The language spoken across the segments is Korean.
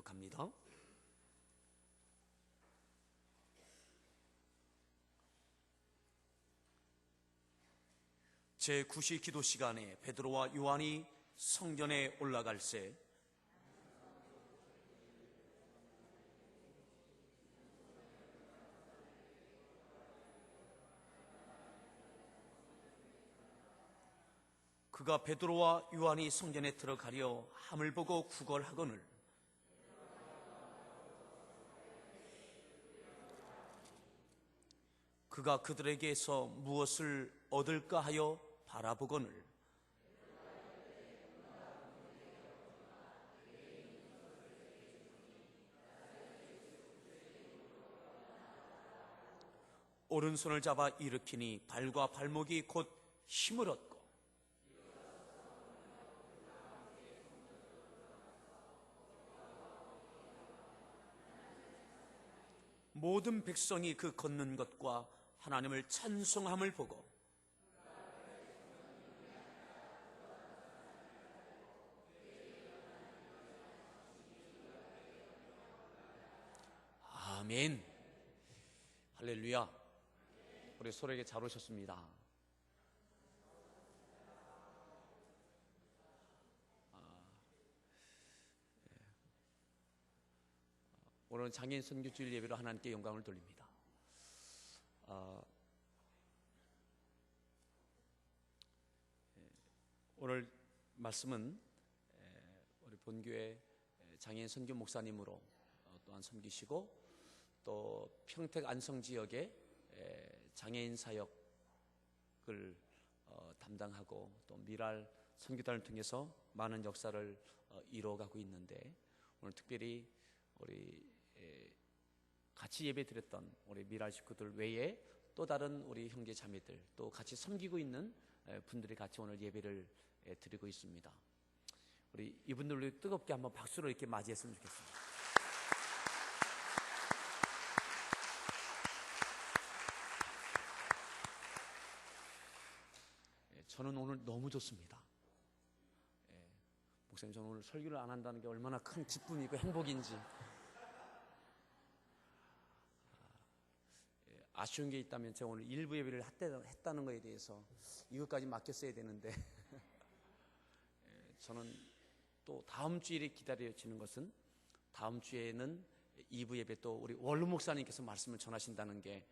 교독합니다. 제9시 기도 시간에 베드로와 요한이 성전에 올라갈새 그가 베드로와 요한이 성전에 들어가려 함을 보고 구걸하거늘 그가 그들에게서 무엇을 얻을까 하여 바라보거늘 오른손을 잡아 일으키니 발과 발목이 곧 힘을 얻고 모든 백성이 그 걷는 것과 하나님을 찬송함을 보고 아멘. 할렐루야. 우리 서로에게 잘 오셨습니다. 오늘은 장애인 선교주일 예배로 하나님께 영광을 돌립니다. 오늘 말씀은 우리 본교회 장애인 선교 목사님으로 또한 섬기시고 또 평택 안성 지역의 장애인 사역을 담당하고 또 미랄 선교단을 통해서 많은 역사를 이루어가고 있는데 오늘 특별히 우리 같이 예배 드렸던 우리 미랄 식구들 외에 또 다른 우리 형제 자매들 또 같이 섬기고 있는 분들이 같이 오늘 예배를 드리고 있습니다. 우리 이분들을 뜨겁게 한번 박수로 이렇게 맞이했으면 좋겠습니다. 저는 오늘 너무 좋습니다. 목사님, 저는 오늘 설교를 안 한다는 게 얼마나 큰 기쁨이고 행복인지. 아쉬운 게 있다면 제가 오늘 일부 예배를 했다는 것에 대해서 이것까지 맡겼어야 되는데 저는 또 다음 주일에 기다려지는 것은 다음 주에는 2부 예배 또 우리 원로 목사님께서 말씀을 전하신다는 게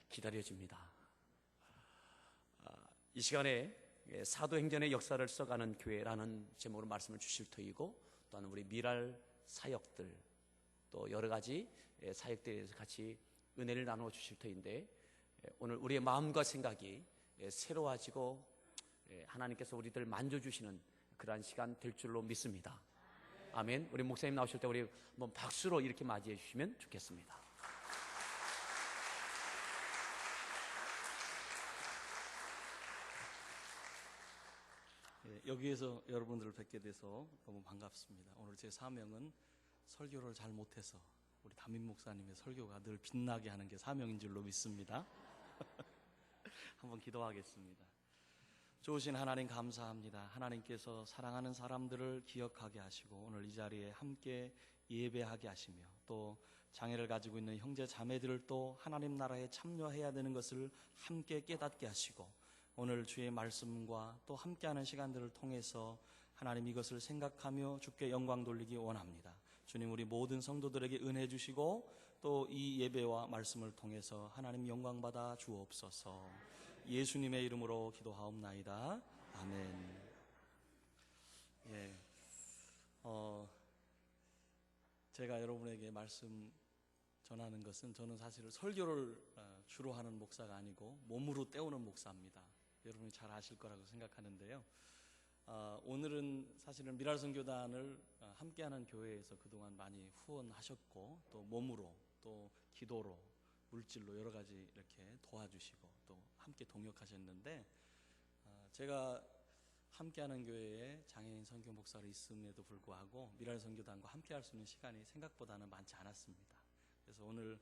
기다려집니다. 이 시간에 사도행전의 역사를 써가는 교회라는 제목으로 말씀을 주실 터이고 또한 우리 미랄 사역들 또 여러 가지 사역들에 대해서 같이 은혜를 나누어 주실 터인데 오늘 우리의 마음과 생각이 새로워지고 하나님께서 우리들 만져주시는 그러한 시간 될 줄로 믿습니다. 아멘. 우리 목사님 나오실 때 우리 한번 박수로 이렇게 맞이해 주시면 좋겠습니다. 여기에서 여러분들을 뵙게 돼서 너무 반갑습니다. 오늘 제 사명은 설교를 잘 못해서 우리 담임 목사님의 설교가 늘 빛나게 하는 게 사명인 줄로 믿습니다. 한번 기도하겠습니다. 좋으신 하나님 감사합니다. 하나님께서 사랑하는 사람들을 기억하게 하시고 오늘 이 자리에 함께 예배하게 하시며 또 장애를 가지고 있는 형제 자매들을 또 하나님 나라에 참여해야 되는 것을 함께 깨닫게 하시고 오늘 주의 말씀과 또 함께하는 시간들을 통해서 하나님 이것을 생각하며 주께 영광 돌리기 원합니다. 주님, 우리 모든 성도들에게 은혜 주시고 또 이 예배와 말씀을 통해서 하나님 영광 받아 주옵소서. 예수님의 이름으로 기도하옵나이다. 아멘. 제가 여러분에게 말씀 전하는 것은 저는 사실 설교를 주로 하는 목사가 아니고 몸으로 때우는 목사입니다. 여러분이 잘 아실 거라고 생각하는데요. 오늘은 사실은 미랄선교단을 함께하는 교회에서 그동안 많이 후원하셨고 또 몸으로 또 기도로 물질로 여러 가지 이렇게 도와주시고 또 함께 동역하셨는데 제가 함께하는 교회에 장애인 선교 목사로 있음에도 불구하고 미랄선교단과 함께할 수 있는 시간이 생각보다는 많지 않았습니다. 그래서 오늘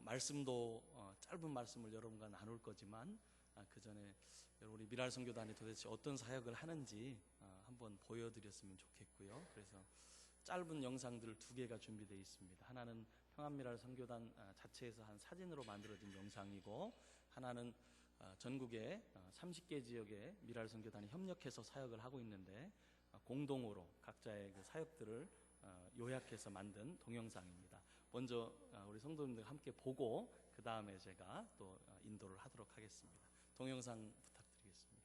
말씀도 짧은 말씀을 여러분과 나눌 거지만 그 전에 우리 미랄선교단이 도대체 어떤 사역을 하는지 한번 보여드렸으면 좋겠고요. 그래서 짧은 영상들 2개가 준비되어 있습니다. 하나는 평안미랄 선교단 자체에서 한 사진으로 만들어진 영상이고, 하나는 전국의 30개 지역의 미랄 선교단이 협력해서 사역을 하고 있는데 공동으로 각자의 그 사역들을 요약해서 만든 동영상입니다. 먼저 우리 성도님들 함께 보고 그 다음에 제가 또 인도를 하도록 하겠습니다. 동영상 부탁드리겠습니다.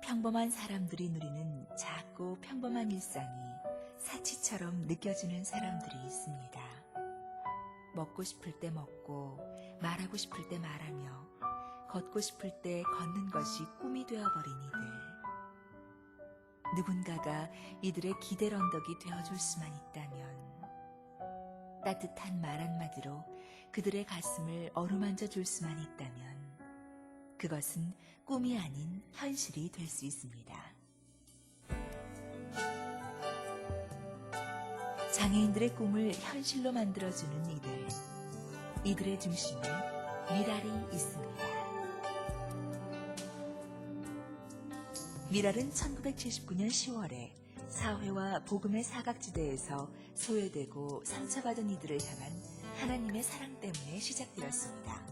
평범한 사람들이 누리는 작고 평범한 일상이 사치처럼 느껴지는 사람들이 있습니다. 먹고 싶을 때 먹고 말하고 싶을 때 말하며 걷고 싶을 때 걷는 것이 꿈이 되어버린 이들. 누군가가 이들의 기댈 언덕이 되어줄 수만 있다면, 따뜻한 말 한마디로 그들의 가슴을 어루만져 줄 수만 있다면 그것은 꿈이 아닌 현실이 될 수 있습니다. 장애인들의 꿈을 현실로 만들어주는 이들의 중심에 미랄이 있습니다. 미랄은 1979년 10월에 사회와 복음의 사각지대에서 소외되고 상처받은 이들을 향한 하나님의 사랑 때문에 시작되었습니다.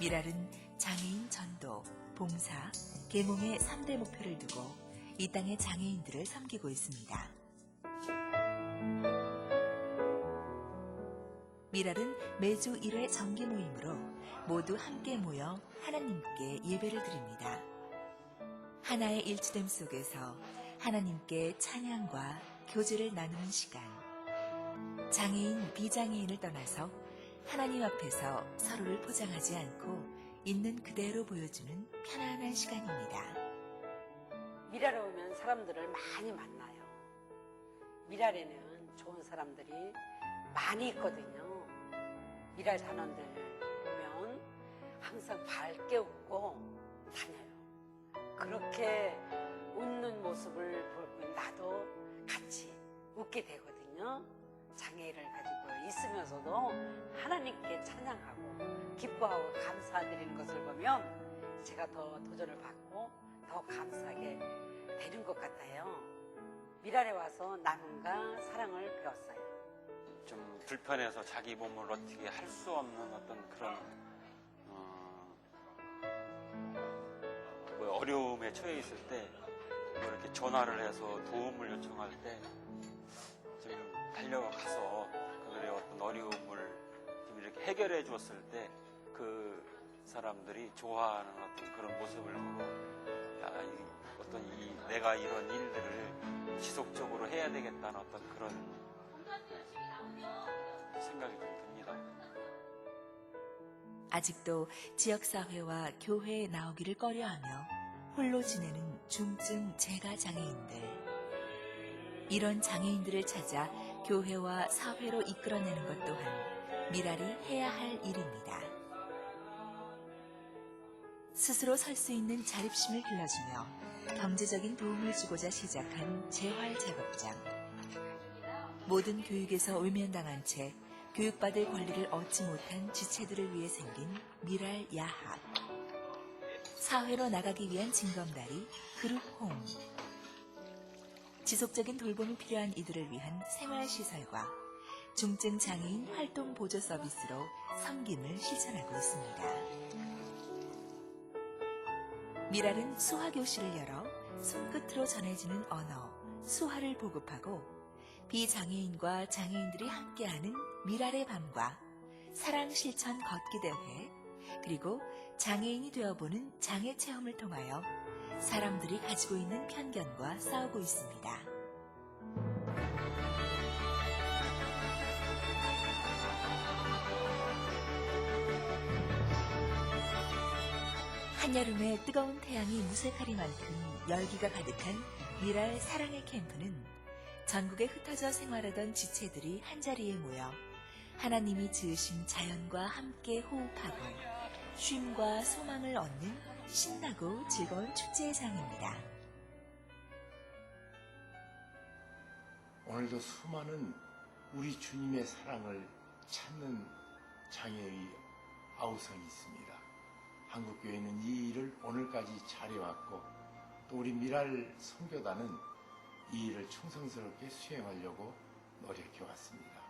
미랄은 장애인 전도, 봉사, 계몽의 3대 목표를 두고 이 땅의 장애인들을 섬기고 있습니다. 미랄은 매주 1회 정기 모임으로 모두 함께 모여 하나님께 예배를 드립니다. 하나의 일치됨 속에서 하나님께 찬양과 교제를 나누는 시간. 장애인, 비장애인을 떠나서 하나님 앞에서 서로를 포장하지 않고 있는 그대로 보여주는 편안한 시간입니다. 미랄에 오면 사람들을 많이 만나요. 미랄에는 좋은 사람들이 많이 있거든요. 미랄 단원들 보면 항상 밝게 웃고 다녀요. 그렇게 웃는 모습을 보면 나도 같이 웃게 되거든요. 장애를 가지고 있으면서도 하나님께 찬양하고 기뻐하고 감사드리는 것을 보면 제가 더 도전을 받고 더 감사하게 되는 것 같아요. 미랄에 와서 나눔과 사랑을 배웠어요. 좀 불편해서 자기 몸을 어떻게 할 수 없는 어떤 그런 어려움에 처해 있을 때 이렇게 전화를 해서 도움을 요청할 때 좀 달려가서 그들의 어떤 어려움을 좀 이렇게 해결해 줬을 때 그 사람들이 좋아하는 어떤 그런 모습을 보고 내가 이런 일들을 지속적으로 해야 되겠다는 어떤 그런 생각이 좀 듭니다. 아직도 지역사회와 교회에 나오기를 꺼려하며 홀로 지내는 중증 재가 장애인들. 이런 장애인들을 찾아 교회와 사회로 이끌어내는 것 또한 미랄이 해야 할 일입니다. 스스로 설 수 있는 자립심을 길러주며 경제적인 도움을 주고자 시작한 재활작업장. 모든 교육에서 외면당한 채 교육받을 권리를 얻지 못한 지체들을 위해 생긴 미랄 야학. 사회로 나가기 위한 징검다리 그룹홈. 지속적인 돌봄이 필요한 이들을 위한 생활시설과 중증 장애인 활동 보조 서비스로 섬김을 실천하고 있습니다. 미랄은 수화교실을 열어 손끝으로 전해지는 언어, 수화를 보급하고 비장애인과 장애인들이 함께하는 미랄의 밤과 사랑 실천 걷기 대회, 그리고 장애인이 되어보는 장애 체험을 통하여 사람들이 가지고 있는 편견과 싸우고 있습니다. 한여름의 뜨거운 태양이 무색하리만큼 열기가 가득한 미랄 사랑의 캠프는 전국에 흩어져 생활하던 지체들이 한자리에 모여 하나님이 지으신 자연과 함께 호흡하고 쉼과 소망을 얻는 신나고 즐거운 축제의 장입니다. 오늘도 수많은 우리 주님의 사랑을 찾는 장애의 아우성이 있습니다. 한국교회는 이 일을 오늘까지 잘해왔고 또 우리 미랄 선교단은 이 일을 충성스럽게 수행하려고 노력해왔습니다.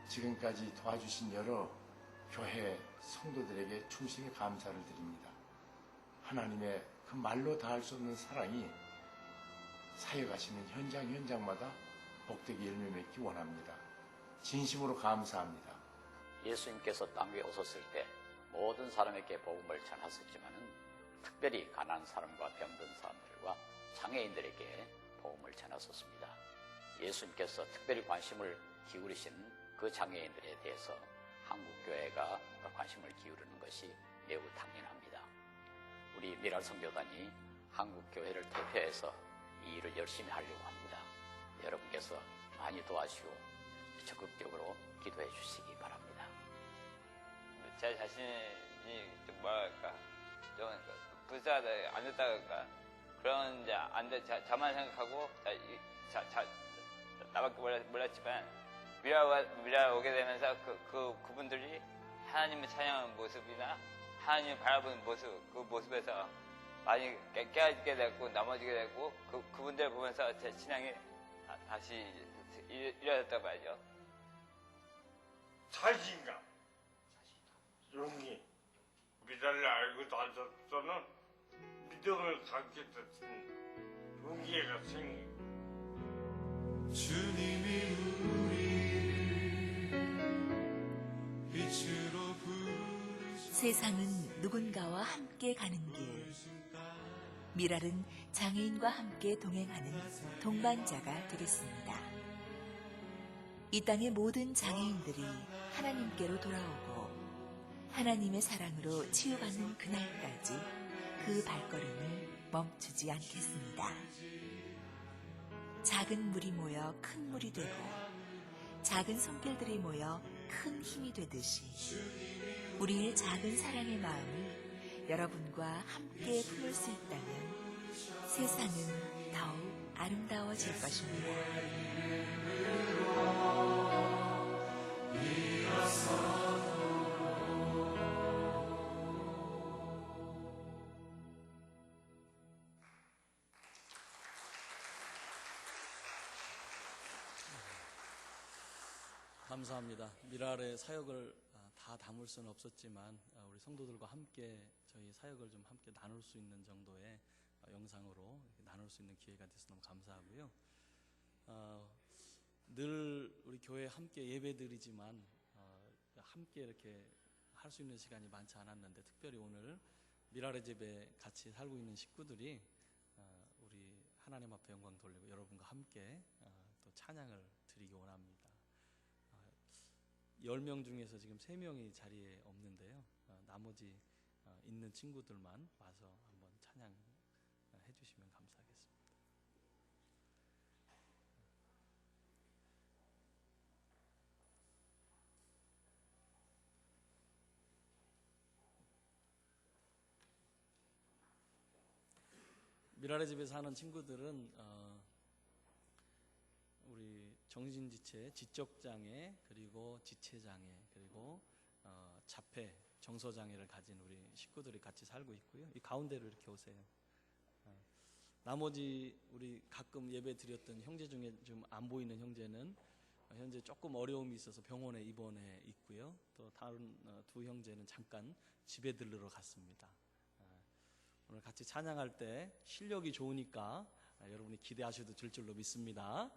지금까지 도와주신 여러 교회 성도들에게 충심히 감사를 드립니다. 하나님의 그 말로 다할 수 없는 사랑이 사역하시는 현장마다 복되게 열매 맺기 원합니다. 진심으로 감사합니다. 예수님께서 땅 위에 오셨을 때 모든 사람에게 복음을 전하셨지만은 특별히 가난한 사람과 병든 사람들과 장애인들에게 복음을 전하셨습니다. 예수님께서 특별히 관심을 기울이신 그 장애인들에 대해서 한국교회가 관심을 기울이는 것이 매우 당연합니다. 우리 미랄 선교단이 한국교회를 대표해서 이 일을 열심히 하려고 합니다. 여러분께서 많이 도와주시고 적극적으로 기도해 주시기 바랍니다. 제 자신이 좀 뭐랄까 좀 불쌍하다 안 됐다 그럴까 그런 이제 안 돼 저만 생각하고 나밖에 몰랐지만 미라 오게 되면서 그분들이 하나님을 찬양하는 모습이나 하나님을 바라보는 모습 그 모습에서 많이 깨어지게 됐고 넘어지게 됐고 그분들 보면서 제 신앙이 다시 이어졌단 말이죠. 자신감, 용기, 미랄을 알고 나서는 믿음을 갖게 됐은 용기가 생기고 주님이 우리 빛으로 부르시 세상은 누군가와 함께 가는 길. 미랄은 장애인과 함께 동행하는 동반자가 되겠습니다. 이 땅의 모든 장애인들이 하나님께로 돌아오고 하나님의 사랑으로 치유받는 그날까지 그 발걸음을 멈추지 않겠습니다. 작은 물이 모여 큰 물이 되고 작은 손길들이 모여 큰 힘이 되듯이 우리의 작은 사랑의 마음이 여러분과 함께 품을 수 있다면 세상은 더욱 아름다워질 것입니다. 감사합니다. 미랄의 사역을 다 담을 수는 없었지만 우리 성도들과 함께 저희 사역을 좀 함께 나눌 수 있는 정도의 영상으로 나눌 수 있는 기회가 돼서 너무 감사하고요. 늘 우리 교회 함께 예배드리지만 함께 이렇게 할 수 있는 시간이 많지 않았는데 특별히 오늘 미랄의 집에 같이 살고 있는 식구들이 우리 하나님 앞에 영광 돌리고 여러분과 함께 또 찬양을 드리기 원합니다. 10명 중에서 지금 3명이 자리에 없는데요. 나머지 있는 친구들만 와서 한번 찬양 해주시면 감사하겠습니다. 미랄의 집에 사는 친구들은 우리 정신지체, 지적장애, 그리고 지체장애, 그리고 자폐, 정서장애를 가진 우리 식구들이 같이 살고 있고요. 이 가운데로 이렇게 오세요. 나머지 우리 가끔 예배 드렸던 형제 중에 좀 안 보이는 형제는 현재 조금 어려움이 있어서 병원에 입원해 있고요. 또 다른 두 형제는 잠깐 집에 들르러 갔습니다. 오늘 같이 찬양할 때 실력이 좋으니까 여러분이 기대하셔도 될 줄로 믿습니다.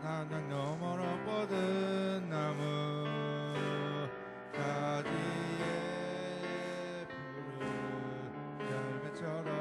나는 너머로 뻗은 나무 가지에 푸른 열매처럼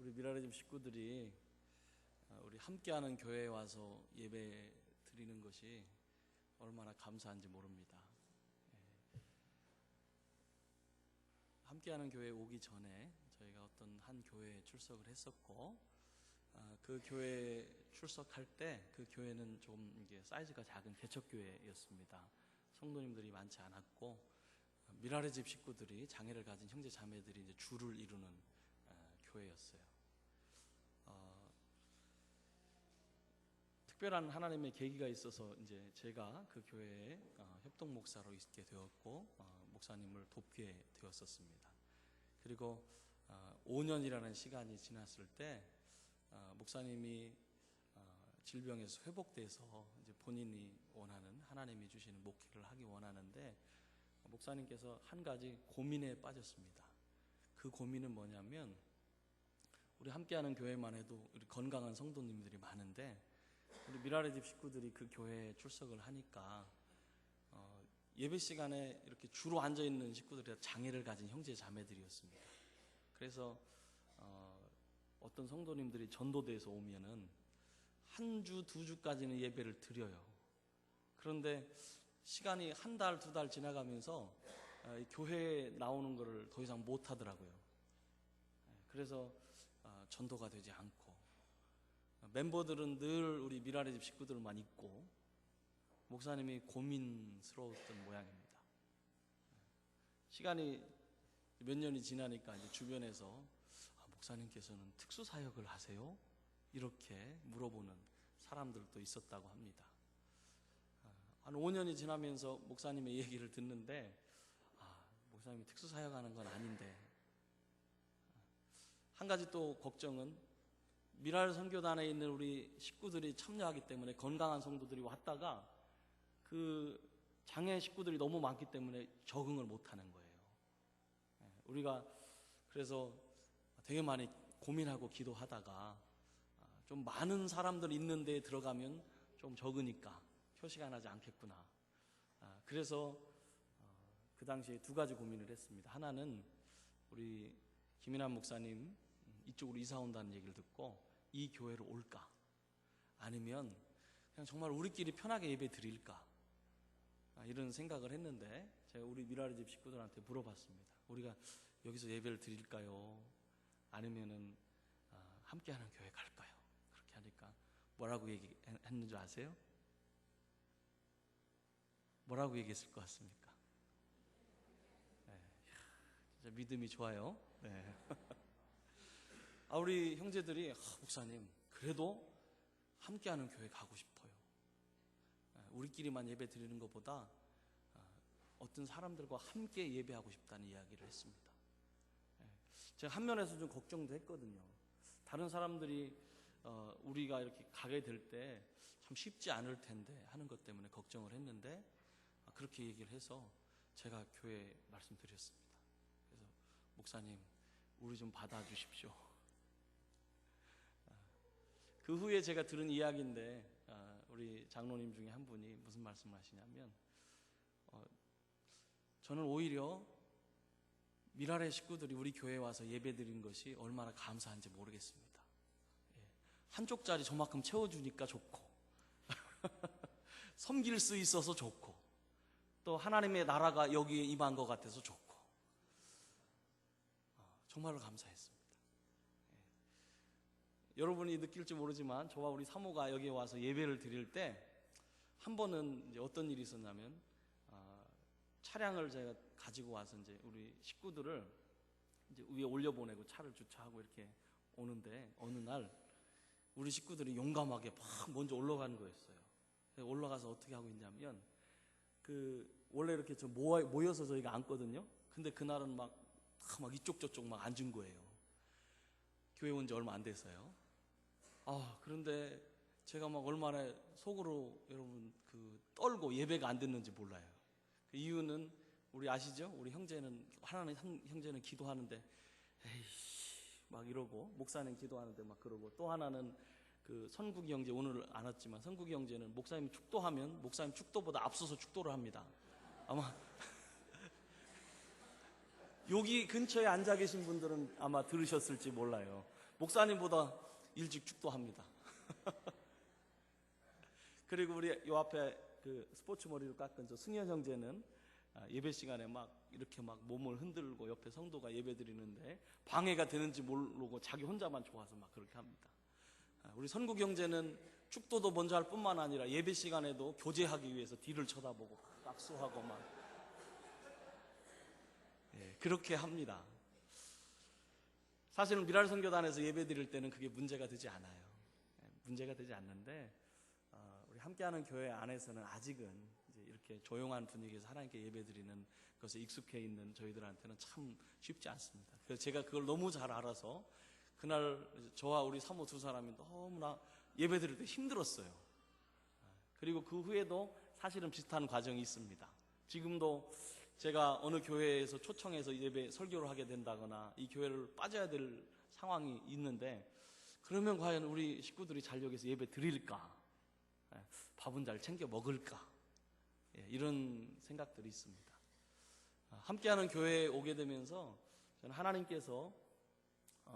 우리 미라레집 식구들이 우리 함께하는 교회에 와서 예배 드리는 것이 얼마나 감사한지 모릅니다. 함께하는 교회에 오기 전에 저희가 어떤 한 교회에 출석을 했었고, 그 교회에 출석할 때 그 교회는 좀 이게 사이즈가 작은 개척교회였습니다. 성도님들이 많지 않았고, 미라레집 식구들이 장애를 가진 형제 자매들이 이제 줄을 이루는 교회였어요. 특별한 하나님의 계기가 있어서 이제 제가 그 교회에 협동 목사로 있게 되었고, 목사님을 돕게 되었었습니다. 그리고 5년이라는 시간이 지났을 때 목사님이 질병에서 회복돼서 이제 본인이 원하는, 하나님이 주시는 목회를 하기 원하는데, 목사님께서 한 가지 고민에 빠졌습니다. 그 고민은 뭐냐면, 우리 함께하는 교회만 해도 우리 건강한 성도님들이 많은데, 우리 미라레집 식구들이 그 교회에 출석을 하니까 예배 시간에 이렇게 주로 앉아있는 식구들이 장애를 가진 형제 자매들이었습니다. 그래서 어떤 성도님들이 전도대에서 오면은 한 주, 두 주까지는 예배를 드려요. 그런데 시간이 한 달, 두 달 지나가면서 교회에 나오는 것을 더 이상 못 하더라고요. 그래서 전도가 되지 않고, 멤버들은 늘 우리 미라레집 식구들만 있고, 목사님이 고민스러웠던 모양입니다. 시간이 몇 년이 지나니까 이제 주변에서 목사님께서는 특수사역을 하세요? 이렇게 물어보는 사람들도 있었다고 합니다. 한 5년이 지나면서 목사님의 얘기를 듣는데, 목사님이 특수사역하는 건 아닌데, 한 가지 또 걱정은 미랄 선교단에 있는 우리 식구들이 참여하기 때문에 건강한 성도들이 왔다가 그 장애 식구들이 너무 많기 때문에 적응을 못하는 거예요. 우리가 그래서 되게 많이 고민하고 기도하다가 좀 많은 사람들 있는 데에 들어가면 좀 적으니까 표시가 나지 않겠구나. 그래서 그 당시에 두 가지 고민을 했습니다. 하나는 우리 김인환 목사님 이쪽으로 이사 온다는 얘기를 듣고 이 교회로 올까? 아니면 그냥 정말 우리끼리 편하게 예배 드릴까? 이런 생각을 했는데, 제가 우리 미라레집 식구들한테 물어봤습니다. 우리가 여기서 예배를 드릴까요? 아니면은 함께하는 교회 갈까요? 그렇게 하니까 뭐라고 얘기했는 줄 아세요? 뭐라고 얘기했을 것 같습니까? 네, 진짜 믿음이 좋아요. 네. 우리 형제들이 목사님 그래도 함께하는 교회 가고 싶어요. 우리끼리만 예배 드리는 것보다 어떤 사람들과 함께 예배하고 싶다는 이야기를 했습니다. 제가 한 면에서 좀 걱정도 했거든요. 다른 사람들이 우리가 이렇게 가게 될 때 참 쉽지 않을 텐데 하는 것 때문에 걱정을 했는데, 그렇게 얘기를 해서 제가 교회에 말씀드렸습니다. 그래서 목사님 우리 좀 받아주십시오. 그 후에 제가 들은 이야기인데, 우리 장로님 중에 한 분이 무슨 말씀을 하시냐면, 저는 오히려 미라레 식구들이 우리 교회에 와서 예배 드린 것이 얼마나 감사한지 모르겠습니다. 한쪽 자리 저만큼 채워주니까 좋고 섬길 수 있어서 좋고, 또 하나님의 나라가 여기에 임한 것 같아서 좋고, 정말로 감사했습니다. 여러분이 느낄지 모르지만 저와 우리 사모가 여기에 와서 예배를 드릴 때 한 번은 이제 어떤 일이 있었냐면, 차량을 제가 가지고 와서 이제 우리 식구들을 이제 위에 올려보내고 차를 주차하고 이렇게 오는데, 어느 날 우리 식구들이 용감하게 막 먼저 올라가는 거였어요. 올라가서 어떻게 하고 있냐면, 원래 이렇게 좀 모여서 저희가 앉거든요. 근데 그날은 막 이쪽 저쪽 막 앉은 거예요. 교회 온 지 얼마 안 됐어요. 그런데 제가 막 얼마나 속으로 여러분 떨고 예배가 안 됐는지 몰라요. 그 이유는 우리 아시죠? 우리 형제는, 하나는 한 형제는 기도하는데 에이씨 막 이러고, 목사는 기도하는데 막 그러고, 또 하나는 선국이 형제 오늘 안 왔지만 선국이 형제는 목사님 축도하면 목사님 축도보다 앞서서 축도를 합니다. 아마 여기 근처에 앉아 계신 분들은 아마 들으셨을지 몰라요. 목사님보다 일찍 축도합니다. 그리고 우리 요 앞에 그 스포츠 머리를 깎은 저 승현 형제는 예배 시간에 막 이렇게 막 몸을 흔들고 옆에 성도가 예배 드리는데 방해가 되는지 모르고 자기 혼자만 좋아서 막 그렇게 합니다. 우리 선국 형제는 축도도 먼저 할 뿐만 아니라 예배 시간에도 교제하기 위해서 뒤를 쳐다보고 악수하고 막 그렇게 합니다. 사실은 미랄 선교단에서 예배 드릴 때는 그게 문제가 되지 않아요. 문제가 되지 않는데 우리 함께하는 교회 안에서는 아직은 이제 이렇게 조용한 분위기에서 하나님께 예배 드리는 것에 익숙해 있는 저희들한테는 참 쉽지 않습니다. 그래서 제가 그걸 너무 잘 알아서 그날 저와 우리 사모 두 사람이 너무나 예배 드릴 때 힘들었어요. 그리고 그 후에도 사실은 비슷한 과정이 있습니다. 지금도 제가 어느 교회에서 초청해서 예배 설교를 하게 된다거나 이 교회를 빠져야 될 상황이 있는데 그러면 과연 우리 식구들이 잘 여기서 예배 드릴까? 밥은 잘 챙겨 먹을까? 이런 생각들이 있습니다. 함께하는 교회에 오게 되면서 저는 하나님께서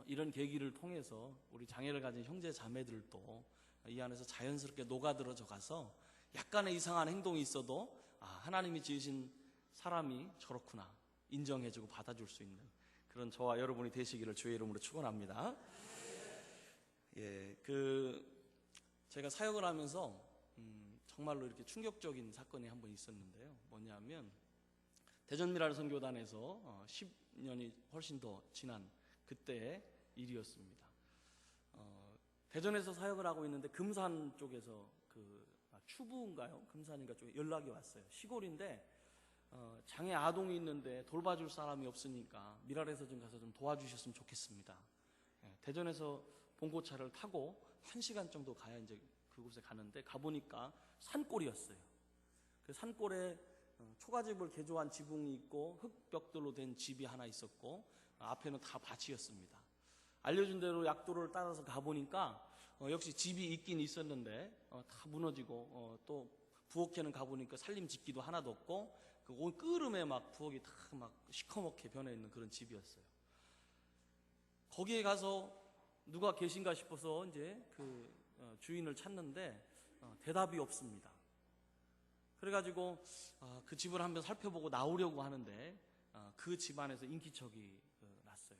이런 계기를 통해서 우리 장애를 가진 형제 자매들도 이 안에서 자연스럽게 녹아들어져 가서 약간의 이상한 행동이 있어도 하나님이 지으신 사람이 저렇구나 인정해주고 받아줄 수 있는 그런 저와 여러분이 되시기를 주의 이름으로 축원합니다. 제가 사역을 하면서 정말로 이렇게 충격적인 사건이 한 번 있었는데요. 뭐냐면 대전 미랄 선교단에서 10년이 훨씬 더 지난 그때의 일이었습니다. 대전에서 사역을 하고 있는데 금산 쪽에서 추부인가요? 금산인가 쪽에 연락이 왔어요. 시골인데 장애 아동이 있는데 돌봐줄 사람이 없으니까 미랄에서 좀 가서 좀 도와주셨으면 좋겠습니다. 대전에서 봉고차를 타고 1시간 정도 가야 이제 그곳에 가는데 가보니까 산골이었어요. 그 산골에 초가집을 개조한 지붕이 있고 흙벽돌로 된 집이 하나 있었고 앞에는 다 밭이었습니다. 알려준 대로 약도를 따라서 가보니까 역시 집이 있긴 있었는데 다 무너지고 또 부엌에는 가보니까 살림 짓기도 하나도 없고 그 온 끄름에 막 부엌이 다 막 시커멓게 변해 있는 그런 집이었어요. 거기에 가서 누가 계신가 싶어서 이제 그 주인을 찾는데 대답이 없습니다. 그래가지고 그 집을 한번 살펴보고 나오려고 하는데 그 집안에서 인기척이 났어요.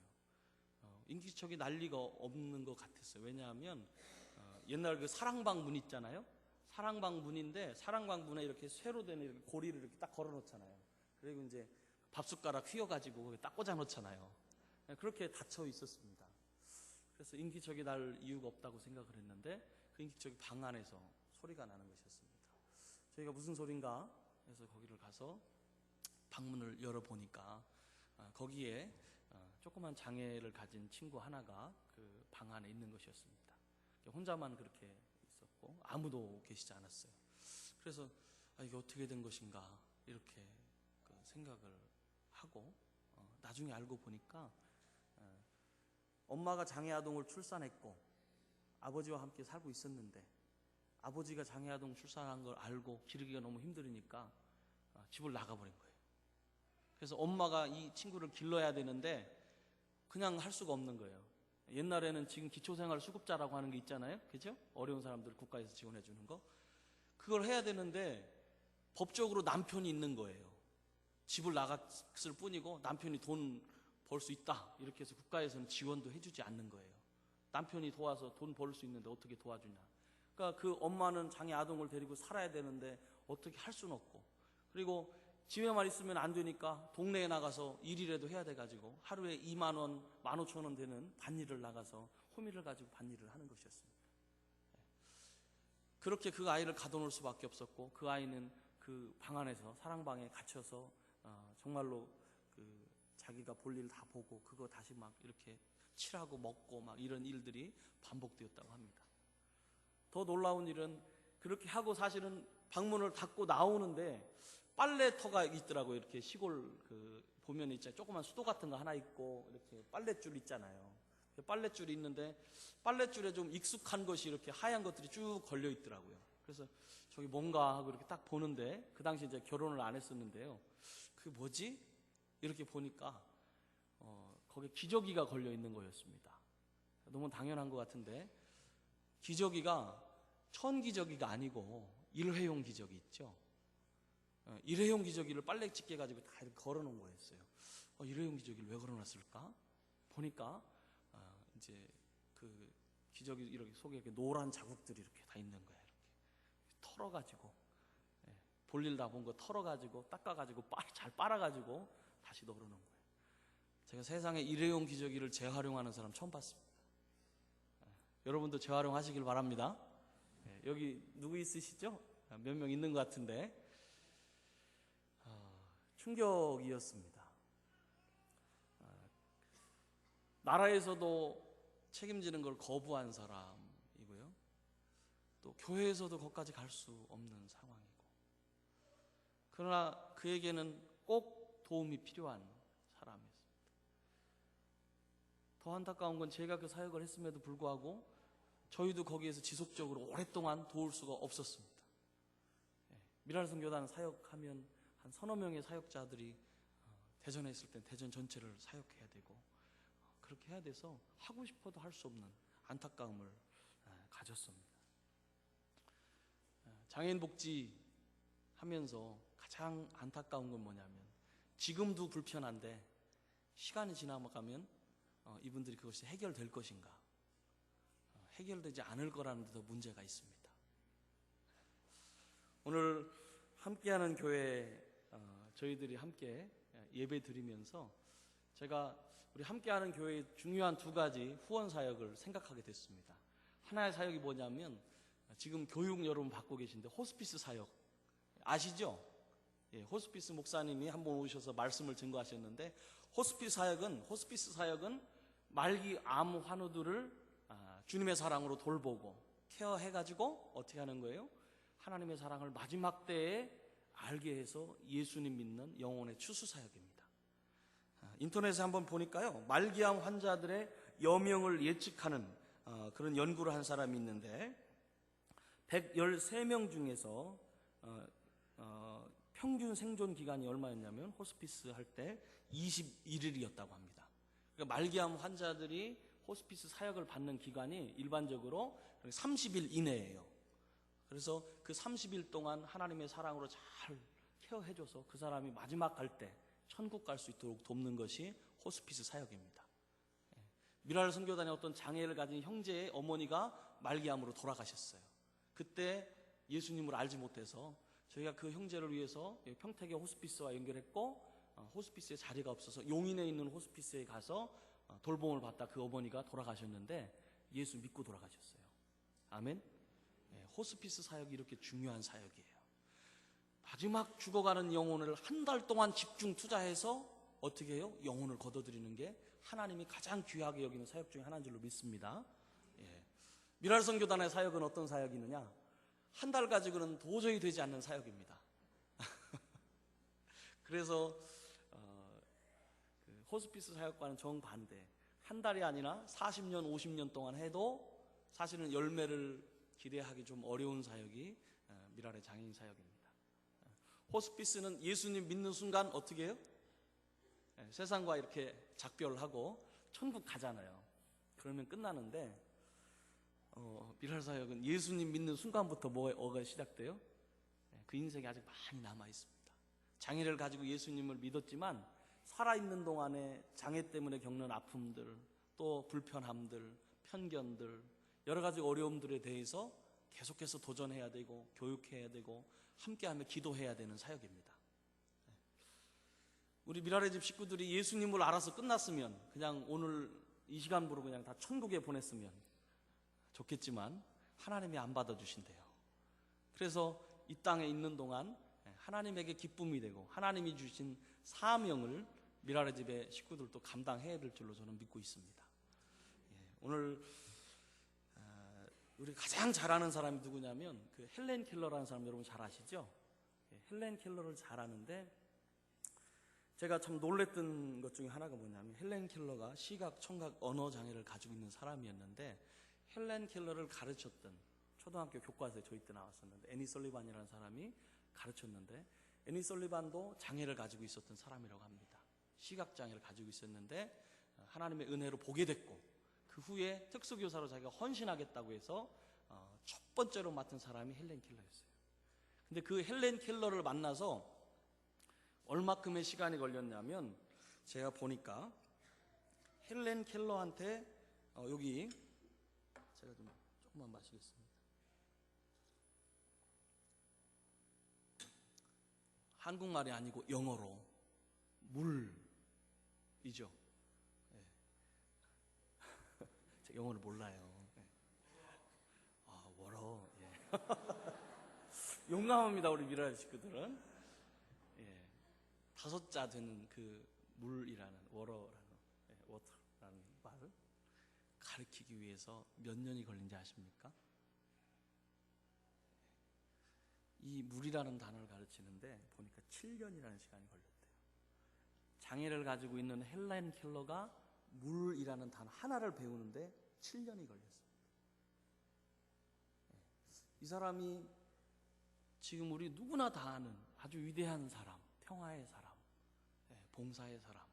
인기척이 날 리가 없는 것 같았어요. 왜냐하면 옛날 그 사랑방 문 있잖아요. 사랑방 문인데 사랑방 문에 이렇게 쇠로 된 이렇게 고리를 이렇게 딱 걸어 놓잖아요. 그리고 이제 밥숟가락 휘어가지고 거기 딱 꽂아 놓잖아요. 그렇게 닫혀 있었습니다. 그래서 인기척이 날 이유가 없다고 생각을 했는데 그 인기척이 방 안에서 소리가 나는 것이었습니다. 저희가 무슨 소린가 해서 거기를 가서 방문을 열어보니까 거기에 조그만 장애를 가진 친구 하나가 그 방 안에 있는 것이었습니다. 혼자만 그렇게 있었고 아무도 계시지 않았어요. 그래서 이게 어떻게 된 것인가 이렇게 생각을 하고 나중에 알고 보니까 엄마가 장애 아동을 출산했고 아버지와 함께 살고 있었는데 아버지가 장애 아동 출산한 걸 알고 기르기가 너무 힘들으니까 집을 나가버린 거예요. 그래서 엄마가 이 친구를 길러야 되는데 그냥 할 수가 없는 거예요. 옛날에는 지금 기초생활 수급자라고 하는 게 있잖아요. 그죠? 어려운 사람들 국가에서 지원해 주는 거. 그걸 해야 되는데 법적으로 남편이 있는 거예요. 집을 나갔을 뿐이고 남편이 돈 벌 수 있다. 이렇게 해서 국가에서는 지원도 해주지 않는 거예요. 남편이 도와서 돈 벌 수 있는데 어떻게 도와주냐. 그러니까 그 엄마는 장애 아동을 데리고 살아야 되는데 어떻게 할 수는 없고 그리고 집에만 있으면 안 되니까 동네에 나가서 일이라도 해야 돼가지고 하루에 2만 원, 15,000원 되는 밭일을 나가서 호미를 가지고 밭일을 하는 것이었습니다. 그렇게 그 아이를 가둬놓을 수밖에 없었고 그 아이는 그 방 안에서 사랑방에 갇혀서 정말로 그 자기가 볼 일 다 보고 그거 다시 막 이렇게 칠하고 먹고 막 이런 일들이 반복되었다고 합니다. 더 놀라운 일은 그렇게 하고 사실은 방문을 닫고 나오는데 빨래터가 있더라고요. 이렇게 시골 보면 있잖아요. 조그만 수도 같은 거 하나 있고 이렇게 빨랫줄 있잖아요. 빨랫줄이 있는데 빨랫줄에 좀 익숙한 것이 이렇게 하얀 것들이 쭉 걸려 있더라고요. 그래서 저기 뭔가 하고 이렇게 딱 보는데 그 당시 이제 결혼을 안 했었는데요. 그게 뭐지? 이렇게 보니까 거기에 기저귀가 걸려 있는 거였습니다. 너무 당연한 것 같은데 기저귀가 천기저귀가 아니고 일회용 기저귀 있죠. 일회용 기저귀를 빨래 집게 가지고 다 이렇게 걸어놓은 거였어요. 일회용 기저귀를 왜 걸어놨을까? 보니까 이제 그 기저귀 이렇게 속에 이렇게 노란 자국들이 이렇게 다 있는 거예요. 이렇게 털어가지고 볼일 다 본 거 털어가지고 닦아가지고 잘 빨아가지고 다시 널어놓은 거예요. 제가 세상에 일회용 기저귀를 재활용하는 사람 처음 봤습니다. 여러분도 재활용하시길 바랍니다. 여기 누구 있으시죠? 몇 명 있는 것 같은데 충격이었습니다. 나라에서도 책임지는 걸 거부한 사람이고요. 또 교회에서도 거기까지 갈 수 없는 상황이고, 그러나 그에게는 꼭 도움이 필요한 사람이었습니다. 더 안타까운 건 제가 그 사역을 했음에도 불구하고 저희도 거기에서 지속적으로 오랫동안 도울 수가 없었습니다. 미랄선교단 사역하면 한 서너 명의 사역자들이 대전에 있을 땐 대전 전체를 사역해야 되고, 그렇게 해야 돼서 하고 싶어도 할 수 없는 안타까움을 가졌습니다. 장애인 복지 하면서 가장 안타까운 건 뭐냐면, 지금도 불편한데 시간이 지나가면 이분들이 그것이 해결될 것인가, 해결되지 않을 거라는 데도 문제가 있습니다. 오늘 함께하는 교회 저희들이 함께 예배 드리면서 제가 우리 함께하는 교회의 중요한 두 가지 후원 사역을 생각하게 됐습니다. 하나의 사역이 뭐냐면, 지금 교육 여러분 받고 계신데 호스피스 사역 아시죠? 호스피스 목사님이 한번 오셔서 말씀을 증거하셨는데, 호스피스 사역은 말기 암 환우들을 주님의 사랑으로 돌보고 케어해가지고 어떻게 하는 거예요? 하나님의 사랑을 마지막 때에 알게 해서 예수님 믿는 영혼의 추수 사역입니다. 인터넷에 한번 보니까요, 말기암 환자들의 여명을 예측하는 그런 연구를 한 사람이 있는데 113명 중에서 평균 생존 기간이 얼마였냐면 호스피스 할 때 21일이었다고 합니다. 그러니까 말기암 환자들이 호스피스 사역을 받는 기간이 일반적으로 30일 이내예요. 그래서 그 30일 동안 하나님의 사랑으로 잘 케어해줘서 그 사람이 마지막 갈 때 천국 갈 수 있도록 돕는 것이 호스피스 사역입니다. 미랄 선교단의 어떤 장애를 가진 형제의 어머니가 말기암으로 돌아가셨어요. 그때 예수님을 알지 못해서 저희가 그 형제를 위해서 평택의 호스피스와 연결했고, 호스피스에 자리가 없어서 용인에 있는 호스피스에 가서 돌봄을 받다 그 어머니가 돌아가셨는데 예수 믿고 돌아가셨어요. 아멘. 호스피스 사역이 이렇게 중요한 사역이에요. 마지막 죽어가는 영혼을 한 달 동안 집중 투자해서 어떻게 해요? 영혼을 거둬들이는 게 하나님이 가장 귀하게 여기는 사역 중에 하나인 줄로 믿습니다. 미랄선교단의 사역은 어떤 사역이느냐? 한 달 가지고는 도저히 되지 않는 사역입니다. 그래서 그 호스피스 사역과는 정반대, 한 달이 아니라 40년, 50년 동안 해도 사실은 열매를 기대하기 좀 어려운 사역이 미랄의 장애인 사역입니다. 호스피스는 예수님 믿는 순간 어떻게 해요? 세상과 이렇게 작별하고 천국 가잖아요. 그러면 끝나는데 미랄 사역은 예수님 믿는 순간부터 뭐가 시작돼요? 그 인생이 아직 많이 남아 있습니다. 장애를 가지고 예수님을 믿었지만 살아있는 동안에 장애 때문에 겪는 아픔들, 또 불편함들, 편견들, 여러 가지 어려움들에 대해서 계속해서 도전해야 되고 교육해야 되고 함께하며 기도해야 되는 사역입니다. 우리 미랄의 집 식구들이 예수님을 알아서 끝났으면 그냥 오늘 이 시간부로 그냥 다 천국에 보냈으면 좋겠지만 하나님이 안 받아주신대요. 그래서 이 땅에 있는 동안 하나님에게 기쁨이 되고 하나님이 주신 사명을 미랄의 집의 식구들도 감당해야 될 줄로 저는 믿고 있습니다. 오늘 우리 가장 잘 아는 사람이 누구냐면 그 헬렌 켈러라는 사람 여러분 잘 아시죠? 헬렌 켈러를 잘 아는데 제가 참 놀랬던 것 중에 하나가 뭐냐면 헬렌 켈러가 시각, 청각, 언어 장애를 가지고 있는 사람이었는데 헬렌 켈러를 가르쳤던 초등학교 교과서에 저희 때 나왔었는데 애니 설리반이라는 사람이 가르쳤는데 애니 설리반도 장애를 가지고 있었던 사람이라고 합니다. 시각 장애를 가지고 있었는데 하나님의 은혜로 보게 됐고 그 후에 특수교사로 자기가 헌신하겠다고 해서 첫 번째로 맡은 사람이 헬렌 켈러였어요. 근데 그 헬렌 켈러를 만나서 얼마큼의 시간이 걸렸냐면, 제가 보니까 헬렌 켈러한테 여기 제가 좀 조금만 마시겠습니다. 한국말이 아니고 영어로 물이죠. 네. 제가 영어를 몰라요. 네. 워러. 예. 용감합니다, 우리 미라의 식구들은. 예. 5자 되는 그 물이라는 워러라는 워터라는 말을 가르치기 위해서 몇 년이 걸린지 아십니까? 이 물이라는 단어를 가르치는데 보니까 7년이라는 시간이 걸렸대요. 장애를 가지고 있는 헬렌 켈러가 물이라는 단어 하나를 배우는데 7년이 걸렸습니다. 이 사람이 지금 우리 누구나 다 아는 아주 위대한 사람, 평화의 사람, 봉사의 사람,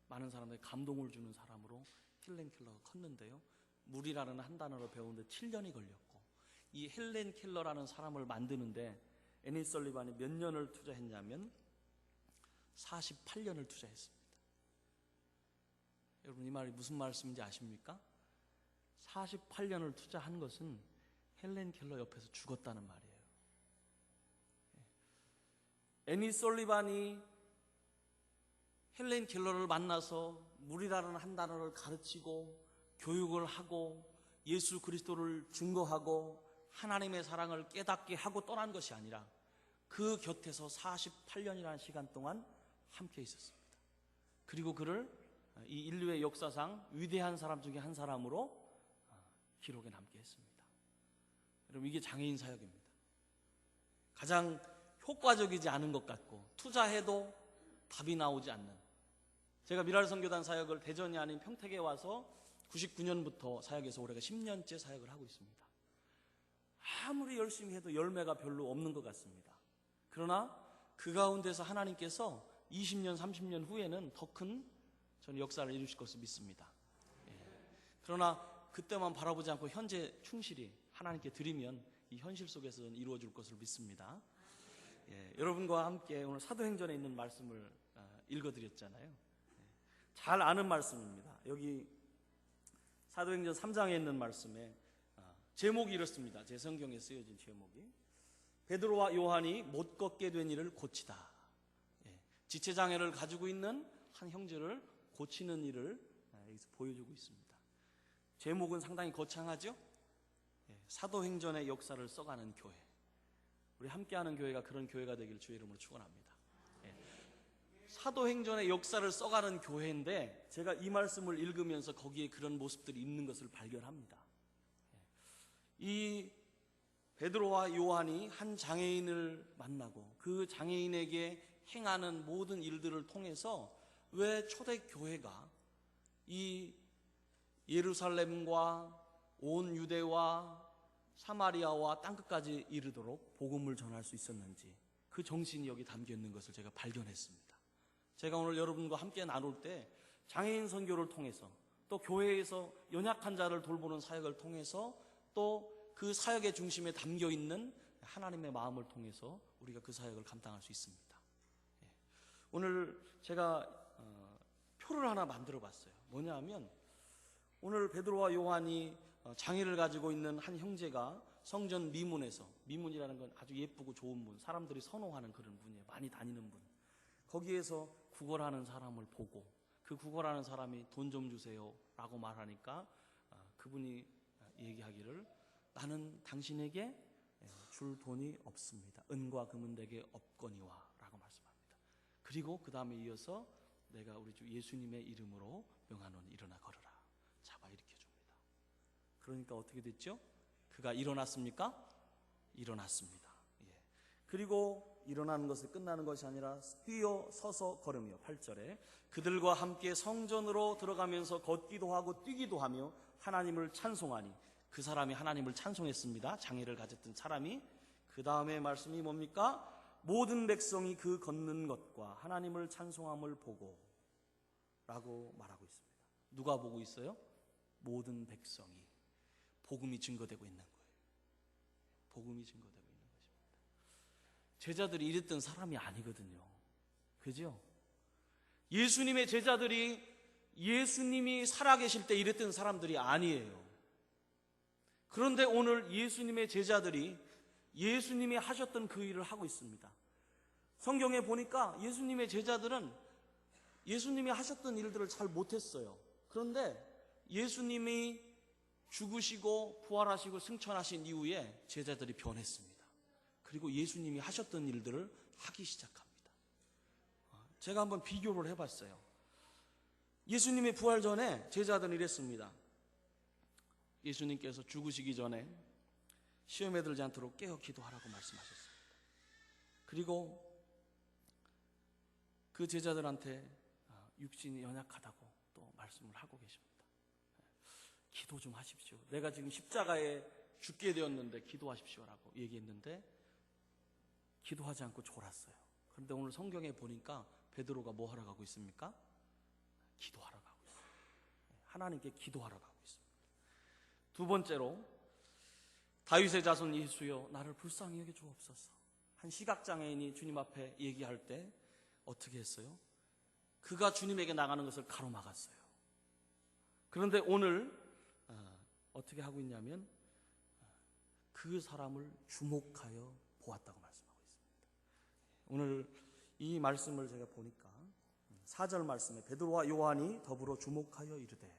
많은 사람들에게 감동을 주는 사람으로 헬렌 켈러가 컸는데요. 물이라는 한 단어를 배우는데 7년이 걸렸고, 이 헬렌 켈러라는 사람을 만드는데 애니 설리반이 몇 년을 투자했냐면 48년을 투자했습니다. 여러분, 이 말이 무슨 말씀인지 아십니까? 48년을 투자한 것은 헬렌 켈러 옆에서 죽었다는 말이에요. 애니 설리반이 헬렌 켈러를 만나서 물이라는 한 단어를 가르치고 교육을 하고 예수 그리스도를 증거하고 하나님의 사랑을 깨닫게 하고 떠난 것이 아니라 그 곁에서 48년이라는 시간 동안 함께 있었습니다. 그리고 그를 이 인류의 역사상 위대한 사람 중에 한 사람으로 기록에 남게 했습니다. 여러분, 이게 장애인 사역입니다. 가장 효과적이지 않은 것 같고 투자해도 답이 나오지 않는, 제가 미랄 선교단 사역을 대전이 아닌 평택에 와서 99년부터 사역에서 올해가 10년째 사역을 하고 있습니다. 아무리 열심히 해도 열매가 별로 없는 것 같습니다. 그러나 그 가운데서 하나님께서 20년, 30년 후에는 더 큰 저는 역사를 이루실 것을 믿습니다. 그러나 그때만 바라보지 않고 현재 충실히 하나님께 드리면 이 현실 속에서는 이루어질 것을 믿습니다. 여러분과 함께 오늘 사도행전에 있는 말씀을 읽어드렸잖아요. 잘 아는 말씀입니다. 여기 사도행전 3장에 있는 말씀에 제목이 이렇습니다. 제 성경에 쓰여진 제목이 베드로와 요한이 못 걷게 된 이를 고치다. 지체장애를 가지고 있는 한 형제를 고치는 일을 여기서 보여주고 있습니다. 제목은 상당히 거창하죠? 사도행전의 역사를 써가는 교회. 우리 함께하는 교회가 그런 교회가 되기를 주의 이름으로 축원합니다. 사도행전의 역사를 써가는 교회인데 제가 이 말씀을 읽으면서 거기에 그런 모습들이 있는 것을 발견합니다. 이 베드로와 요한이 한 장애인을 만나고 그 장애인에게 행하는 모든 일들을 통해서 왜 초대교회가 이 예루살렘과 온 유대와 사마리아와 땅끝까지 이르도록 복음을 전할 수 있었는지, 그 정신이 여기 담겨 있는 것을 제가 발견했습니다. 제가 오늘 여러분과 함께 나눌 때 장애인 선교를 통해서, 또 교회에서 연약한 자를 돌보는 사역을 통해서, 또 그 사역의 중심에 담겨 있는 하나님의 마음을 통해서 우리가 그 사역을 감당할 수 있습니다. 오늘 제가 표를 하나 만들어 봤어요. 뭐냐 하면, 오늘 베드로와 요한이 장애를 가지고 있는 한 형제가 성전 미문에서, 미문이라는 건 아주 예쁘고 좋은 문, 사람들이 선호하는 그런 문이에요. 많이 다니는 문. 거기에서 구걸하는 사람을 보고 그 구걸하는 사람이 돈 좀 주세요 라고 말하니까 그분이 얘기하기를, 나는 당신에게 줄 돈이 없습니다. 은과 금은 내게 없거니와 라고 말씀합니다. 그리고 그 다음에 이어서 내가 우리 주 예수님의 이름으로 명하노니 일어나 걸어라. 잡아 일으켜줍니다. 그러니까 어떻게 됐죠? 그가 일어났습니까? 일어났습니다. 그리고 일어나는 것이 끝나는 것이 아니라 뛰어 서서 걸으며 8절에 그들과 함께 성전으로 들어가면서 걷기도 하고 뛰기도 하며 하나님을 찬송하니, 그 사람이 하나님을 찬송했습니다. 장애를 가졌던 사람이. 그 다음에 말씀이 뭡니까? 모든 백성이 그 걷는 것과 하나님을 찬송함을 보고 라고 말하고 있습니다. 누가 보고 있어요? 모든 백성이 복음이 증거되고 있는 거예요. 복음이 증거되고 있는 것입니다. 제자들이 이랬던 사람이 아니거든요. 그죠? 예수님의 제자들이 예수님이 살아계실 때 이랬던 사람들이 아니에요. 그런데 오늘 예수님의 제자들이 예수님이 하셨던 그 일을 하고 있습니다. 성경에 보니까 예수님의 제자들은 예수님이 하셨던 일들을 잘 못했어요. 그런데 예수님이 죽으시고 부활하시고 승천하신 이후에 제자들이 변했습니다. 그리고 예수님이 하셨던 일들을 하기 시작합니다. 제가 한번 비교를 해봤어요. 예수님의 부활 전에 제자들은 이랬습니다. 예수님께서 죽으시기 전에 시험에 들지 않도록 깨어 기도하라고 말씀하셨습니다. 그리고 그 제자들한테 육신이 연약하다고 또 말씀을 하고 계십니다. 기도 좀 하십시오. 내가 지금 십자가에 죽게 되었는데 기도하십시오라고 얘기했는데 기도하지 않고 졸았어요. 그런데 오늘 성경에 보니까 베드로가 뭐 하러 가고 있습니까? 기도하러 가고 있어요. 하나님께 기도하러 가고 있습니다. 두 번째로 다윗의 자손 예수여 나를 불쌍히 여겨 주옵소서. 한 시각장애인이 주님 앞에 얘기할 때 어떻게 했어요? 그가 주님에게 나가는 것을 가로막았어요. 그런데 오늘 어떻게 하고 있냐면 그 사람을 주목하여 보았다고 말씀하고 있습니다. 오늘 이 말씀을 제가 보니까 4절 말씀에 베드로와 요한이 더불어 주목하여 이르되,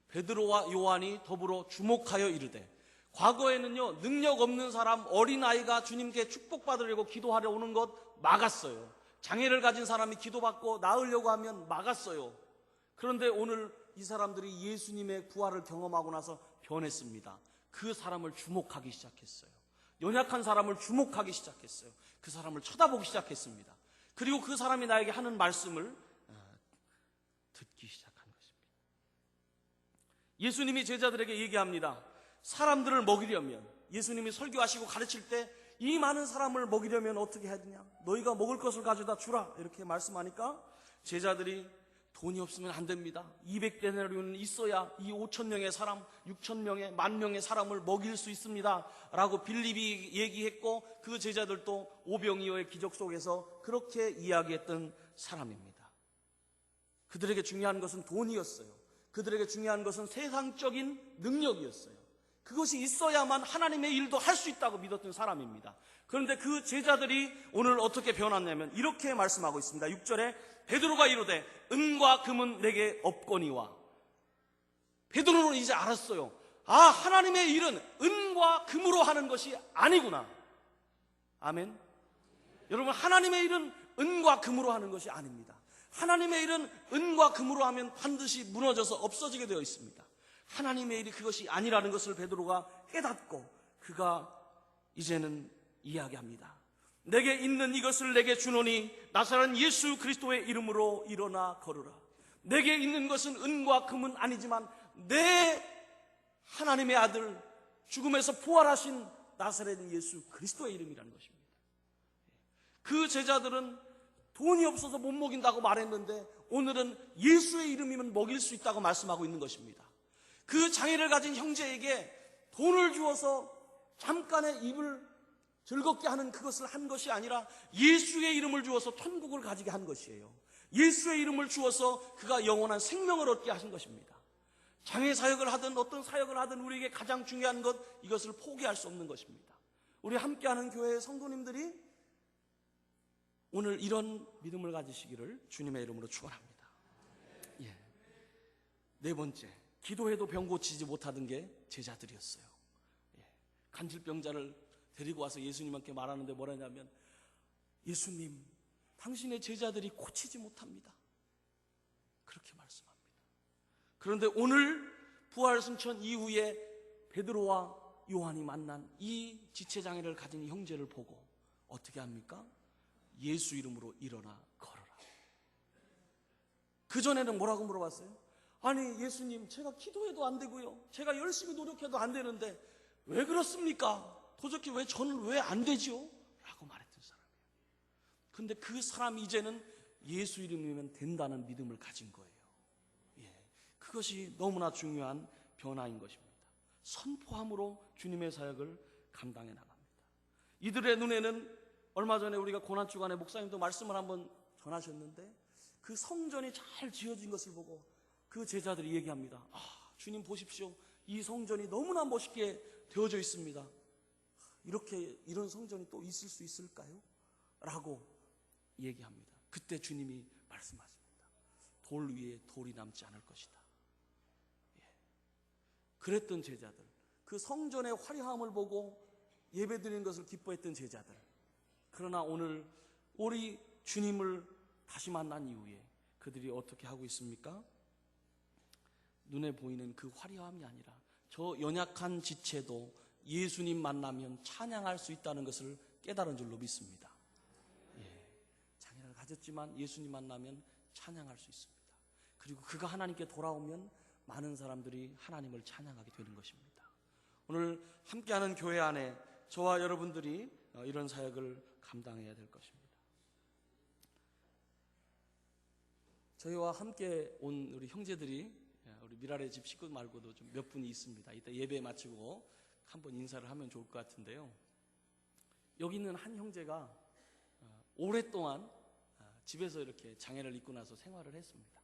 베드로와 요한이 더불어 주목하여 이르되, 과거에는요 능력 없는 사람, 어린아이가 주님께 축복받으려고 기도하려 오는 것 막았어요. 장애를 가진 사람이 기도받고 나으려고 하면 막았어요. 그런데 오늘 이 사람들이 예수님의 부활을 경험하고 나서 변했습니다. 그 사람을 주목하기 시작했어요. 연약한 사람을 주목하기 시작했어요. 그 사람을 쳐다보기 시작했습니다. 그리고 그 사람이 나에게 하는 말씀을 듣기 시작한 것입니다. 예수님이 제자들에게 얘기합니다. 사람들을 먹이려면, 예수님이 설교하시고 가르칠 때 이 많은 사람을 먹이려면 어떻게 해야 되냐? 너희가 먹을 것을 가져다 주라 이렇게 말씀하니까 제자들이 돈이 없으면 안 됩니다. 200데나리온은 있어야 이 5,000명의 사람, 6,000명의, 10,000명의 사람을 먹일 수 있습니다 라고 빌립이 얘기했고, 그 제자들도 오병이어의 기적 속에서 그렇게 이야기했던 사람입니다. 그들에게 중요한 것은 돈이었어요. 그들에게 중요한 것은 세상적인 능력이었어요. 그것이 있어야만 하나님의 일도 할 수 있다고 믿었던 사람입니다. 그런데 그 제자들이 오늘 어떻게 변했냐면 이렇게 말씀하고 있습니다. 6절에 베드로가 이르되 은과 금은 내게 없거니와. 베드로는 이제 알았어요. 아, 하나님의 일은 은과 금으로 하는 것이 아니구나. 아멘. 여러분, 하나님의 일은 은과 금으로 하는 것이 아닙니다. 하나님의 일은 은과 금으로 하면 반드시 무너져서 없어지게 되어 있습니다. 하나님의 일이 그것이 아니라는 것을 베드로가 깨닫고 그가 이제는 이야기합니다. 내게 있는 이것을 내게 주노니 나사렛 예수 그리스도의 이름으로 일어나 걸으라. 내게 있는 것은 은과 금은 아니지만 내 하나님의 아들, 죽음에서 부활하신 나사렛 예수 그리스도의 이름이라는 것입니다. 그 제자들은 돈이 없어서 못 먹인다고 말했는데 오늘은 예수의 이름이면 먹일 수 있다고 말씀하고 있는 것입니다. 그 장애를 가진 형제에게 돈을 주어서 잠깐의 입을 즐겁게 하는 그것을 한 것이 아니라 예수의 이름을 주어서 천국을 가지게 한 것이에요. 예수의 이름을 주어서 그가 영원한 생명을 얻게 하신 것입니다. 장애 사역을 하든 어떤 사역을 하든 우리에게 가장 중요한 것, 이것을 포기할 수 없는 것입니다. 우리 함께하는 교회의 성도님들이 오늘 이런 믿음을 가지시기를 주님의 이름으로 축원합니다. 예. 네 번째, 기도해도 병 고치지 못하던 게 제자들이었어요. 예. 간질병자를 데리고 와서 예수님께 말하는데 뭐라냐면, 예수님, 당신의 제자들이 고치지 못합니다. 그렇게 말씀합니다. 그런데 오늘 부활 승천 이후에 베드로와 요한이 만난 이 지체장애를 가진 형제를 보고 어떻게 합니까? 예수 이름으로 일어나 걸어라. 그전에는 뭐라고 물어봤어요? 아니 예수님, 제가 기도해도 안 되고요, 제가 열심히 노력해도 안 되는데 왜 그렇습니까? 도저히 왜 저는 왜 안 되죠? 라고 말했던 사람이에요. 그런데 그 사람이 이제는 예수 이름이면 된다는 믿음을 가진 거예요. 예, 그것이 너무나 중요한 변화인 것입니다. 선포함으로 주님의 사역을 감당해 나갑니다. 이들의 눈에는 얼마 전에 우리가 고난주간에 목사님도 말씀을 한번 전하셨는데 그 성전이 잘 지어진 것을 보고 그 제자들이 얘기합니다. 주님 보십시오. 이 성전이 너무나 멋있게 되어져 있습니다. 이런 성전이 또 있을 수 있을까요? 라고 얘기합니다. 그때 주님이 말씀하십니다. 돌 위에 돌이 남지 않을 것이다. 그랬던 제자들, 그 성전의 화려함을 보고 예배드리는 것을 기뻐했던 제자들, 그러나 오늘 우리 주님을 다시 만난 이후에 그들이 어떻게 하고 있습니까? 눈에 보이는 그 화려함이 아니라 저 연약한 지체도 예수님 만나면 찬양할 수 있다는 것을 깨달은 줄로 믿습니다. 장애를 가졌지만 예수님 만나면 찬양할 수 있습니다. 그리고 그가 하나님께 돌아오면 많은 사람들이 하나님을 찬양하게 되는 것입니다. 오늘 함께하는 교회 안에 저와 여러분들이 이런 사역을 감당해야 될 것입니다. 저희와 함께 온 우리 형제들이, 우리 미랄의 집 식구 말고도 좀 몇 분이 있습니다. 이따 예배 마치고 한번 인사를 하면 좋을 것 같은데요. 여기 있는 한 형제가 오랫동안 집에서 이렇게 장애를 입고 나서 생활을 했습니다.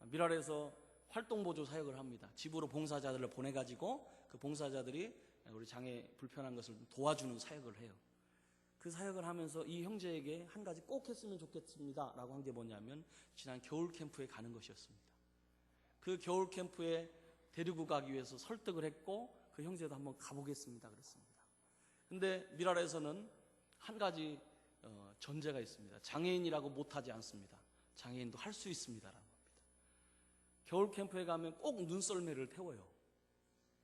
미랄에서 활동보조 사역을 합니다. 집으로 봉사자들을 보내가지고 그 봉사자들이 우리 장애 불편한 것을 도와주는 사역을 해요. 그 사역을 하면서 이 형제에게 한 가지 꼭 했으면 좋겠습니다 라고 한 게 뭐냐면 지난 겨울 캠프에 가는 것이었습니다. 그 겨울 캠프에 데리고 가기 위해서 설득을 했고 그 형제도 한번 가보겠습니다 그랬습니다. 근데 미랄에서는 한 가지 전제가 있습니다. 장애인이라고 못하지 않습니다. 장애인도 할 수 있습니다라는 겁니다. 겨울 캠프에 가면 꼭 눈썰매를 태워요.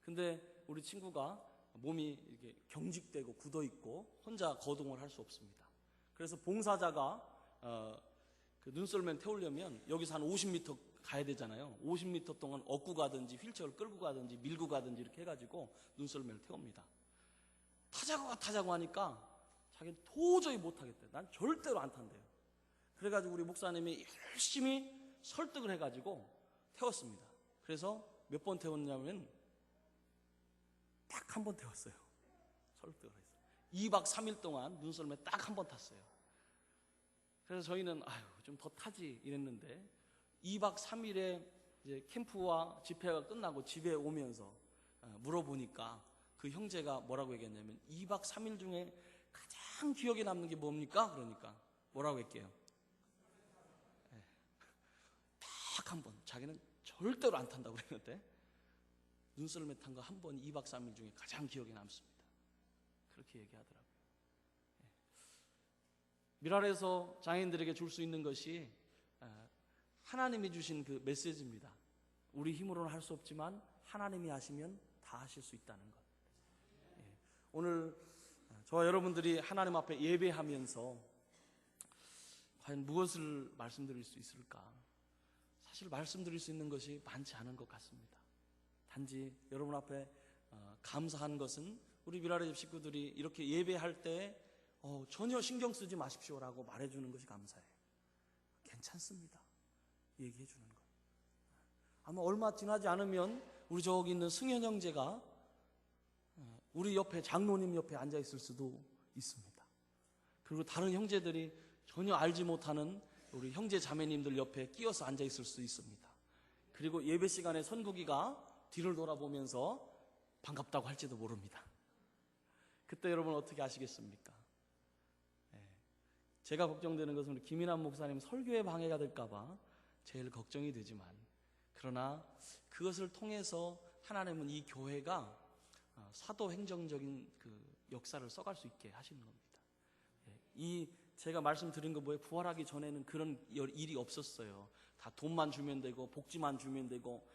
근데 우리 친구가 몸이 이렇게 경직되고 굳어있고 혼자 거동을 할 수 없습니다. 그래서 봉사자가 그 눈썰매를 태우려면 여기서 한 50m 가야 되잖아요. 50m 동안 업고 가든지 휠체어를 끌고 가든지 밀고 가든지 이렇게 해가지고 눈썰매를 태웁니다. 타자고 하니까 자기는 도저히 못하겠대. 난 절대로 안 탄대요. 그래가지고 우리 목사님이 열심히 설득을 해가지고 태웠습니다. 그래서 몇 번 태웠냐면 딱 한 번 태웠어요. 설득을 했어요. 2박 3일 동안 눈썰매 딱 한 번 탔어요. 그래서 저희는 좀 더 타지 이랬는데 2박 3일에 이제 캠프와 집회가 끝나고 집에 오면서 물어보니까 그 형제가 뭐라고 얘기했냐면 2박 3일 중에 가장 기억에 남는 게 뭡니까? 그러니까 뭐라고 할게요? 딱 한 번. 자기는 절대로 안 탄다고 그랬는데 눈썰매 탄 거 한 번 2박 3일 중에 가장 기억에 남습니다. 그렇게 얘기하더라고요. 미랄에서 장애인들에게 줄 수 있는 것이 하나님이 주신 그 메시지입니다. 우리 힘으로는 할 수 없지만 하나님이 하시면 다 하실 수 있다는 것. 오늘 저와 여러분들이 하나님 앞에 예배하면서 과연 무엇을 말씀드릴 수 있을까? 사실 말씀드릴 수 있는 것이 많지 않은 것 같습니다. 단지 여러분 앞에 감사한 것은 우리 미랄의 집 식구들이 이렇게 예배할 때 전혀 신경 쓰지 마십시오라고 말해주는 것이 감사해요. 괜찮습니다. 얘기해 주는 것. 아마 얼마 지나지 않으면 우리 저기 있는 승현 형제가 우리 옆에 장로님 옆에 앉아 있을 수도 있습니다. 그리고 다른 형제들이 전혀 알지 못하는 우리 형제 자매님들 옆에 끼어서 앉아 있을 수 있습니다. 그리고 예배 시간에 선국이가 뒤를 돌아보면서 반갑다고 할지도 모릅니다. 그때 여러분 어떻게 하시겠습니까? 제가 걱정되는 것은 우리 김인환 목사님 설교에 방해가 될까봐 제일 걱정이 되지만, 그러나 그것을 통해서 하나님은 이 교회가 사도행정적인 그 역사를 써갈 수 있게 하시는 겁니다. 이 제가 말씀드린 거 뭐예요? 부활하기 전에는 그런 일이 없었어요. 다 돈만 주면 되고 복지만 주면 되고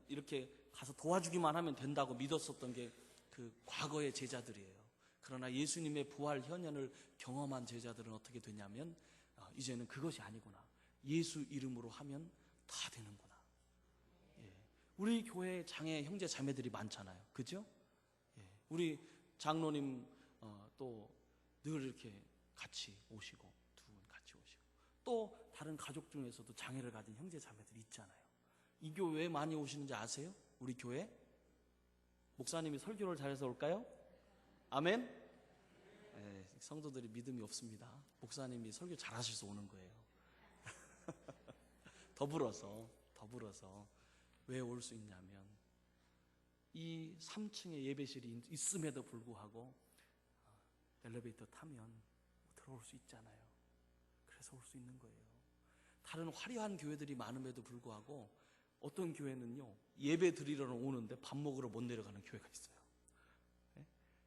이렇게 가서 도와주기만 하면 된다고 믿었었던 게 그 과거의 제자들이에요. 그러나 예수님의 부활 현현을 경험한 제자들은 어떻게 되냐면 이제는 그것이 아니구나. 예수 이름으로 하면 다 되는구나. 우리 교회에 장애 형제 자매들이 많잖아요. 그죠? 우리 장로님 또 늘 이렇게 같이 오시고 두 분 같이 오시고 또 다른 가족 중에서도 장애를 가진 형제 자매들이 있잖아요. 이 교회 왜 많이 오시는지 아세요? 우리 교회? 목사님이 설교를 잘해서 올까요? 아멘? 네, 성도들이 믿음이 없습니다. 목사님이 설교 잘하셔서 오는 거예요. 더불어서 왜 올 수 있냐면 이 3층에 예배실이 있음에도 불구하고 엘리베이터 타면 들어올 수 있잖아요. 그래서 올 수 있는 거예요. 다른 화려한 교회들이 많음에도 불구하고 어떤 교회는요, 예배 드리러는 오는데 밥 먹으러 못 내려가는 교회가 있어요.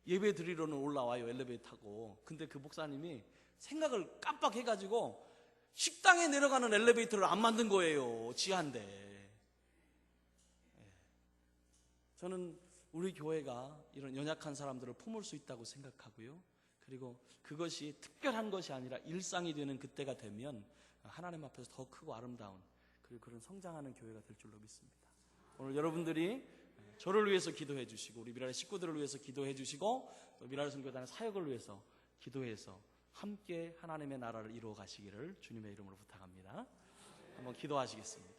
예배 드리러는 올라와요, 엘리베이터 타고. 근데 그 목사님이 생각을 깜빡해가지고 식당에 내려가는 엘리베이터를 안 만든 거예요. 지하인데. 저는 우리 교회가 이런 연약한 사람들을 품을 수 있다고 생각하고요. 그리고 그것이 특별한 것이 아니라 일상이 되는 그때가 되면 하나님 앞에서 더 크고 아름다운 그리고 그런 성장하는 교회가 될 줄로 믿습니다. 오늘 여러분들이 저를 위해서 기도해 주시고 우리 미라의 식구들을 위해서 기도해 주시고 또 미라의 선교단의 사역을 위해서 기도해서 함께 하나님의 나라를 이루어 가시기를 주님의 이름으로 부탁합니다. 한번 기도하시겠습니다.